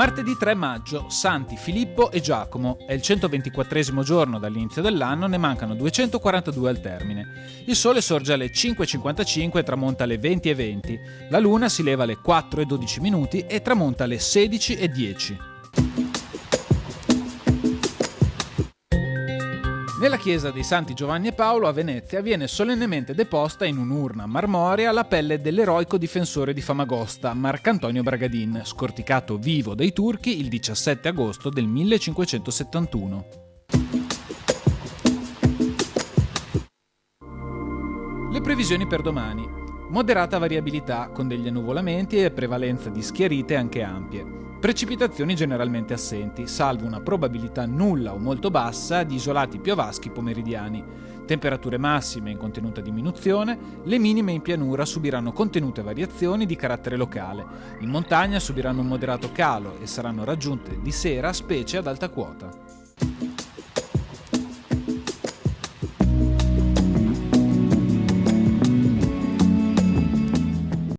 Martedì 3 maggio, Santi Filippo e Giacomo. È il 124esimo giorno dall'inizio dell'anno, ne mancano 242 al termine. Il sole sorge alle 5:55 e tramonta alle 20:20. La luna si leva alle 4:12 e tramonta alle 16:10. Nella chiesa dei Santi Giovanni e Paolo a Venezia viene solennemente deposta in un'urna marmorea la pelle dell'eroico difensore di Famagosta, Marcantonio Bragadin, scorticato vivo dai turchi il 17 agosto del 1571. Le previsioni per domani. Moderata variabilità, con degli annuvolamenti e prevalenza di schiarite anche ampie. Precipitazioni generalmente assenti, salvo una probabilità nulla o molto bassa di isolati piovaschi pomeridiani. Temperature massime in contenuta diminuzione, le minime in pianura subiranno contenute variazioni di carattere locale. In montagna subiranno un moderato calo e saranno raggiunte di sera specie ad alta quota.